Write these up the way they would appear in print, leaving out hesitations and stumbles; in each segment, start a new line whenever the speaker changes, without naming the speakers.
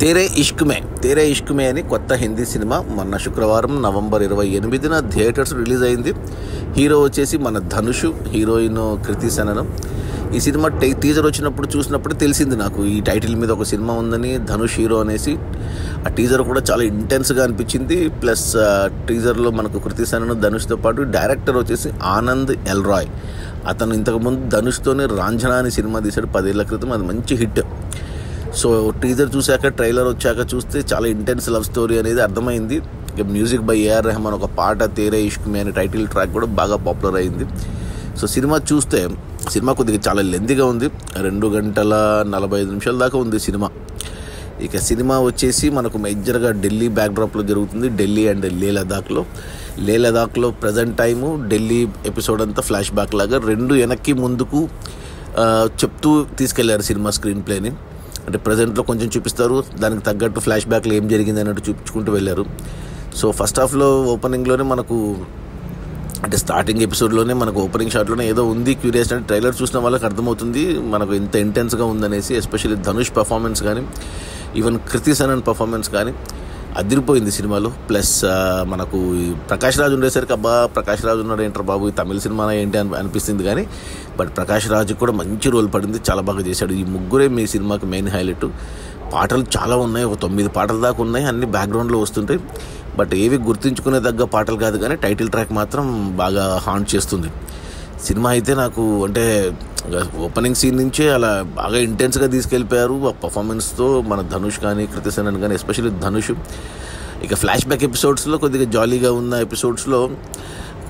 తేరే ఇష్క్ మే అని కొత్త హిందీ సినిమా మొన్న శుక్రవారం నవంబర్ 28న థియేటర్స్ రిలీజ్ అయింది. హీరో వచ్చేసి మన ధనుష్, హీరోయిన్ కృతి సనన్. ఈ సినిమా టీజర్ వచ్చినప్పుడు చూసినప్పుడు తెలిసింది నాకు ఈ టైటిల్ మీద ఒక సినిమా ఉందని, ధనుష్ హీరో అనేసి. ఆ టీజర్ కూడా చాలా ఇంటెన్స్గా అనిపించింది. ప్లస్ టీజర్లో మనకు కృతి సనన్, ధనుష్తో పాటు డైరెక్టర్ వచ్చేసి ఆనంద్ ఎల్ రాయ్. అతను ఇంతకుముందు ధనుష్తోనే రాంఝనా అనే సినిమా తీశాడు 10 ఏళ్ల క్రితం, అది మంచి హిట్. సో టీజర్ చూశాక, ట్రైలర్ వచ్చాక చూస్తే చాలా ఇంటెన్స్ లవ్ స్టోరీ అనేది అర్థమైంది. ఇక మ్యూజిక్ బై ఏఆర్ రెహమాన్, ఒక పాట తేరే ఇష్క్ మే అనే టైటిల్ ట్రాక్ కూడా బాగా పాపులర్ అయింది. సో సినిమా చూస్తే సినిమా కొద్దిగా చాలా లెంతీగా ఉంది, 2 గంటల 45 నిమిషాల దాకా ఉంది సినిమా. ఇక సినిమా వచ్చేసి మనకు మేజర్గా ఢిల్లీ బ్యాక్డ్రాప్లో జరుగుతుంది, ఢిల్లీ అండ్ లే లదాఖ్లో ప్రజెంట్ టైము, ఢిల్లీ ఎపిసోడ్ అంతా ఫ్లాష్ బ్యాక్ లాగా 2 వెనక్కి ముందుకు చెప్తూ తీసుకెళ్లారు సినిమా స్క్రీన్ ప్లేని. అంటే ప్రజెంట్లో కొంచెం చూపిస్తారు, దానికి తగ్గట్టు ఫ్లాష్ బ్యాక్లో ఏం జరిగింది అన్నట్టు చూపించుకుంటూ వెళ్ళారు. సో ఫస్ట్ హాఫ్లో ఓపెనింగ్లోనే మనకు, అంటే స్టార్టింగ్ ఎపిసోడ్లోనే మనకు ఓపెనింగ్ షాట్లోనే ఏదో ఉంది క్యూరియస్ అంటే ట్రైలర్ చూసిన వాళ్ళకి అర్థమవుతుంది మనకు ఇంత ఇంటెన్స్గా ఉందనేసి. ఎస్పెషల్లీ ధనుష్ పర్ఫార్మెన్స్ కానీ, ఈవెన్ కృతి సనన్ పర్ఫార్మెన్స్ కానీ అదిరిపోయింది సినిమాలో. ప్లస్ మనకు ప్రకాష్ రాజ్ ఉండేసరికి ప్రకాష్ రాజ్ ఉన్నాడు ఏంటర్ బాబు, ఈ తమిళ సినిమా ఏంటి అనిపిస్తుంది. కానీ బట్ ప్రకాష్ రాజ్ కూడా మంచి రోల్ పడింది, చాలా బాగా చేశాడు. ఈ ముగ్గురే మీ సినిమాకి మెయిన్ హైలైట్. పాటలు చాలా ఉన్నాయి, ఒక 9 పాటల దాకా ఉన్నాయి, అన్ని బ్యాక్గ్రౌండ్లో వస్తుంటాయి. బట్ ఏవి గుర్తుంచుకునే తగ్గ పాటలు కాదు, కానీ టైటిల్ ట్రాక్ మాత్రం బాగా హాంట్ చేస్తుంది. సినిమా అయితే నాకు అంటే ఓపెనింగ్ సీన్ నుంచే అలా బాగా ఇంటెన్స్గా తీసుకెళ్ళిపోయారు ఆ పర్ఫార్మెన్స్తో మన ధనుష్ కానీ, కృతి సనన్ కానీ. ఎస్పెషల్లీ ధనుష్ ఇక ఫ్లాష్ బ్యాక్ ఎపిసోడ్స్లో కొద్దిగా జాలీగా ఉన్న ఎపిసోడ్స్లో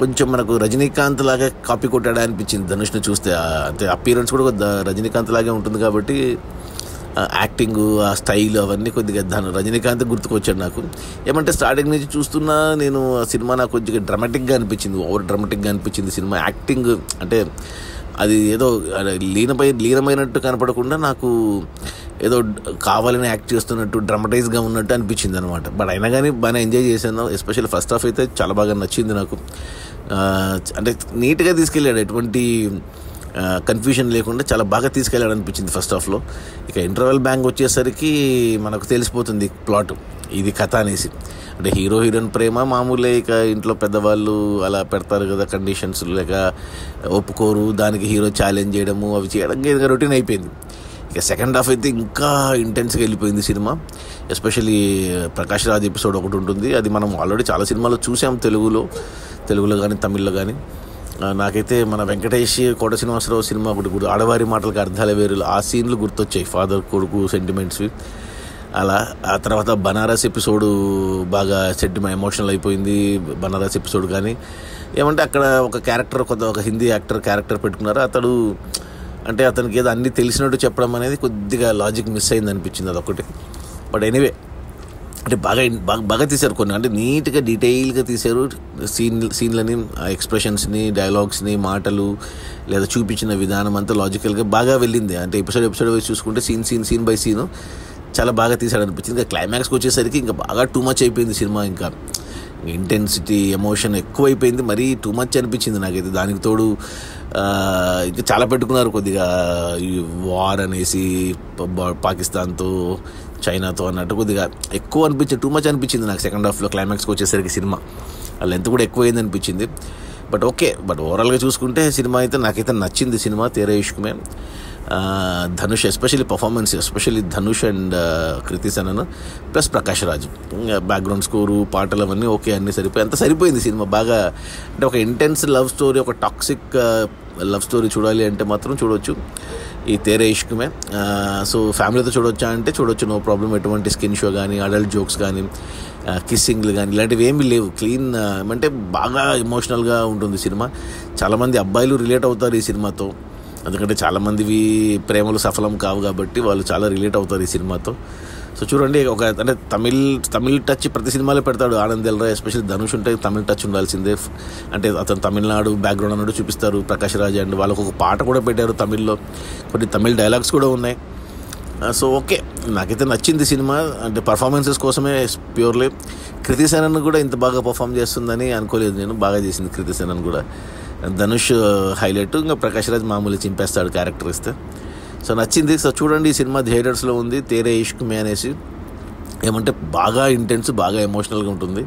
కొంచెం మనకు రజనీకాంత్ లాగా కాపీ కొట్టాడా అనిపించింది ధనుష్ని చూస్తే. అంటే అపీరెన్స్ కూడా రజనీకాంత్ లాగే ఉంటుంది కాబట్టి యాక్టింగ్, ఆ స్టైల్ అవన్నీ కొద్దిగా రజనీకాంత్ గుర్తుకొచ్చాడు నాకు. ఏమంటే స్టార్టింగ్ నుంచి చూస్తున్నా నేను ఆ సినిమా నాకు కొద్దిగా డ్రామాటిక్గా అనిపించింది, ఓవర్ డ్రామాటిక్గా అనిపించింది సినిమా. యాక్టింగ్ అంటే అది ఏదో లీనమైనట్టు కనపడకుండా నాకు ఏదో కావాలని యాక్ట్ చేస్తున్నట్టు, డ్రామటైజ్గా ఉన్నట్టు అనిపించింది అనమాట. బట్ అయినా కానీ బాగా ఎంజాయ్ చేశాను. ఎస్పెషల్లీ ఫస్ట్ హాఫ్ అయితే చాలా బాగా నచ్చింది నాకు. అంటే నీట్గా తీసుకెళ్ళాడు, ఎటువంటి కన్ఫ్యూజన్ లేకుండా చాలా బాగా తీసుకెళ్ళాడు అనిపించింది ఫస్ట్ హాఫ్లో. ఇక ఇంటర్వెల్ బ్యాంగ్ వచ్చేసరికి మనకు తెలిసిపోతుంది ప్లాట్, ఇది కథ అనేసి. అంటే హీరో హీరోయిన్ ప్రేమ మామూలే, ఇక ఇంట్లో పెద్దవాళ్ళు అలా పెడతారు కదా కండిషన్స్, లేక ఒప్పుకోరు, దానికి హీరో ఛాలెంజ్ చేయడము అవి చేయడం ఇక రొటీన్ అయిపోయింది. ఇక సెకండ్ హాఫ్ అయితే ఇంకా ఇంటెన్స్గా వెళ్ళిపోయింది cinema. Especially Prakash Raj episode ఒకటి ఉంటుంది, అది మనం ఆల్రెడీ చాలా సినిమాలో చూసాం, తెలుగులో కానీ తమిళ్లో కానీ. నాకైతే మన వెంకటేష్ కోట శ్రీనివాసరావు సినిమా ఒకటి ఆడవారి మాటలకు అర్థాలే వేరు, ఆ సీన్లు గుర్తొచ్చాయి, ఫాదర్ కొడుకు సెంటిమెంట్స్ అలా. ఆ తర్వాత బనారస్ ఎపిసోడు బాగా ఎమోషనల్ అయిపోయింది బనారస్ ఎపిసోడ్. కానీ ఏమంటే అక్కడ ఒక క్యారెక్టర్, ఒక హిందీ యాక్టర్ క్యారెక్టర్ పెట్టుకున్నారు, అతడు అంటే అతనికి ఏదో అన్నీ తెలిసినట్టు చెప్పడం అనేది కొద్దిగా లాజిక్ మిస్ అయింది అనిపించింది, అదొకటి. బట్ ఎనీవే అంటే బాగా తీశారు కొన్ని, అంటే నీట్గా డీటెయిల్గా తీశారు సీన్లని, ఎక్స్ప్రెషన్స్ని, డైలాగ్స్ని, మాటలు లేదా చూపించిన విధానం అంతా లాజికల్గా బాగా వెళ్ళింది. అంటే ఎపిసోడ్ వైజ్ చూసుకుంటే సీన్ బై సీను చాలా బాగా తీశాడు అనిపించింది. ఇంకా క్లైమాక్స్కి వచ్చేసరికి ఇంకా బాగా టూ మచ్ అయిపోయింది సినిమా. ఇంకా ఇంటెన్సిటీ, ఎమోషన్ ఎక్కువైపోయింది, మరీ టూ మచ్ అనిపించింది నాకైతే. దానికి తోడు ఇంకా చాలా పెట్టుకున్నారు కొద్దిగా, ఈ వార్ అనేసి పాకిస్తాన్తో చైనాతో అన్నట్టు కొద్దిగా ఎక్కువ అనిపించింది, టూ మచ్ అనిపించింది నాకు సెకండ్ హాఫ్లో. క్లైమాక్స్కి వచ్చేసరికి సినిమా లెంత్ కూడా ఎక్కువైంది అనిపించింది. బట్ ఓకే, బట్ ఓవరాల్గా చూసుకుంటే సినిమా అయితే నాకైతే నచ్చింది. Cinema Tere Ishk Mein, Dhanush especially performance, especially Dhanush and Kriti Sanon plus Prakash Raj, background score, పాటలు అవన్నీ ఓకే, అన్నీ సరిపోయింది సినిమా బాగా. అంటే ఒక ఇంటెన్స్ లవ్ స్టోరీ, ఒక టాక్సిక్ లవ్ స్టోరీ చూడాలి అంటే మాత్రం చూడవచ్చు ఈ తేరే ఇష్క్ మే. సో ఫ్యామిలీతో చూడొచ్చా అంటే చూడొచ్చు, నో ప్రాబ్లం. ఎటువంటి స్కిన్ షో కానీ, అడల్ట్ జోక్స్ కానీ, కిస్సింగ్లు కానీ ఇలాంటివి ఏమీ లేవు. క్లీన్, అంటే బాగా ఎమోషనల్గా ఉంటుంది సినిమా. చాలామంది అబ్బాయిలు రిలేట్ అవుతారు ఈ సినిమాతో, ఎందుకంటే చాలామందివి ప్రేమలు సఫలం కావు కాబట్టి వాళ్ళు చాలా రిలేట్ అవుతారు ఈ సినిమాతో. సో చూడండి, ఒక అంటే తమిళ్ టచ్ ప్రతి సినిమాలో పెడతాడు ఆనంద్ ఎల్ రాయ్. ఎస్పెషల్లీ ధనుష్ ఉంటే తమిళ్ టచ్ ఉండాల్సిందే. అంటే అతను తమిళనాడు బ్యాక్గ్రౌండ్ అన్నట్టు చూపిస్తారు ప్రకాష్ రాజ్. అండ్ వాళ్ళకు ఒక పాట కూడా పెట్టారు తమిళ్లో, కొన్ని తమిళ్ డైలాగ్స్ కూడా ఉన్నాయి. సో ఓకే, నాకైతే నచ్చింది సినిమా. అంటే పర్ఫార్మెన్సెస్ కోసమే ప్యూర్లీ. కృతి సనన్ కూడా ఇంత బాగా పర్ఫామ్ చేస్తుందని అనుకోలేదు నేను, బాగా చేసింది కృతి సనన్ కూడా. ధనుష్ హైలైట్, ఇంకా ప్రకాష్ రాజ్ మామూలు చింపేస్తాడు క్యారెక్టర్ ఇస్తే. సో నచ్చింది. సో చూడండి, ఈ సినిమా థియేటర్స్లో ఉంది, తేరే ఇష్క్ మే అనేసి. ఏమంటే బాగా ఇంటెన్స్, బాగా ఎమోషనల్గా ఉంటుంది.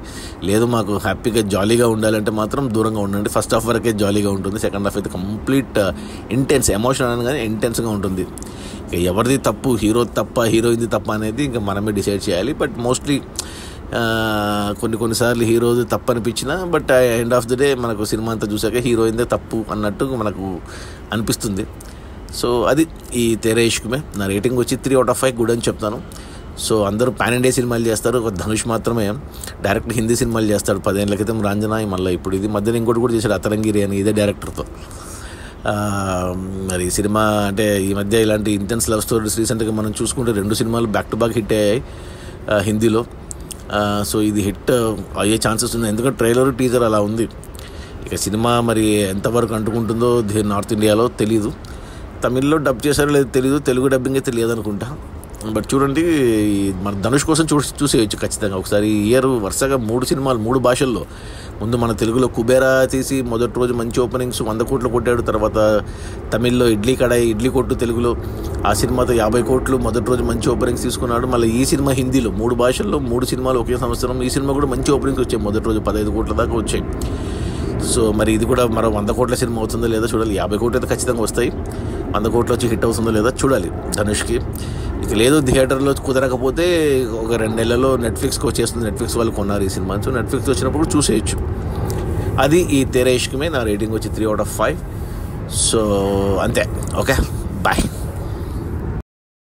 లేదు మాకు హ్యాపీగా జాలీగా ఉండాలంటే మాత్రం దూరంగా ఉండండి. ఫస్ట్ హాఫ్ వరకే జాలీగా ఉంటుంది, సెకండ్ హాఫ్ అయితే కంప్లీట్ ఇంటెన్స్, ఎమోషనల్ అనగానే ఇంటెన్స్గా ఉంటుంది. ఇక ఎవరిది తప్పు, హీరో తప్ప హీరోయిన్ది తప్ప అనేది ఇంకా మనమే డిసైడ్ చేయాలి. బట్ మోస్ట్లీ కొన్నిసార్లు హీరోది తప్పు అనిపించినా, but end of the day మనకు సినిమా అంతా చూసాక హీరోయిన్దే తప్పు అన్నట్టు మనకు అనిపిస్తుంది. సో అది ఈ తేరే ఇష్క్మే. నా రేటింగ్ వచ్చి 3/5 గుడ్ అని చెప్తాను. సో అందరూ పాన్ ఇండియా సినిమాలు చేస్తారు, ఒక ధనుష్ మాత్రమే డైరెక్ట్ హిందీ సినిమాలు చేస్తాడు. 10 ఏళ్ల క్రితం రాంజనాయ్, మళ్ళీ ఇప్పుడు ఇది మధ్యలో ఇంకోటి కూడా చేశాడు అతరంగిరి అని, ఇదే డైరెక్టర్తో. మరి సినిమా అంటే ఈ మధ్య ఇలాంటి ఇంటెన్స్ లవ్ స్టోరీస్ రీసెంట్గా మనం చూసుకుంటే 2 సినిమాలు బ్యాక్ టు బ్యాక్ హిట్ అయ్యాయి హిందీలో. సో ఇది హిట్ అయ్యే ఛాన్సెస్ ఉన్నాయి, ఎందుకంటే ట్రైలర్ టీజర్ అలా ఉంది. ఇక సినిమా మరి ఎంతవరకు అంటుకుంటుందో నార్త్ ఇండియాలో తెలీదు. తమిళ్లో డబ్ చేశారో లేదు తెలీదు, తెలుగు డబ్బింగ్ అయితే లేదనుకుంటా. బట్ చూడండి, మన ధనుష్ కోసం చూసేయచ్చు ఖచ్చితంగా. ఒకసారి ఈ ఇయర్ వరుసగా 3 సినిమాలు 3 భాషల్లో. ముందు మన తెలుగులో కుబేరా తీసి మొదటి రోజు మంచి ఓపెనింగ్స్ 100 కోట్లు కొట్టాడు. తర్వాత తమిళ్లో ఇడ్లీ కొట్టు తెలుగులో, ఆ సినిమాతో 50 కోట్లు మొదటి రోజు మంచి ఓపెనింగ్స్ తీసుకున్నాడు. మళ్ళీ ఈ సినిమా హిందీలో 3 భాషల్లో 3 సినిమాలు ఒకే సంవత్సరం. ఈ సినిమా కూడా మంచి ఓపెనింగ్స్ వచ్చాయి, మొదటి రోజు 15 కోట్ల దాకా వచ్చాయి. సో మరి ఇది కూడా మరో 100 కోట్ల సినిమా అవుతుందో లేదా చూడాలి. 50 కోట్లు అయితే ఖచ్చితంగా వస్తాయి, 100 కోట్లు వచ్చి హిట్ అవుతుందో లేదా చూడాలి ధనుష్కి. ఇక లేదు థియేటర్లో కుదరకపోతే ఒక 2 నెలల్లో నెట్ఫ్లిక్స్కి వచ్చేస్తుంది. నెట్ఫ్లిక్స్ వాళ్ళు కొన్నారు ఈ సినిమా, సో నెట్ఫ్లిక్స్ వచ్చినప్పుడు చూసేయచ్చు. అది ఈ తేరే ఇష్క్మే. నా రేటింగ్ వచ్చి 3/5. సో అంతే, ఓకే, బాయ్.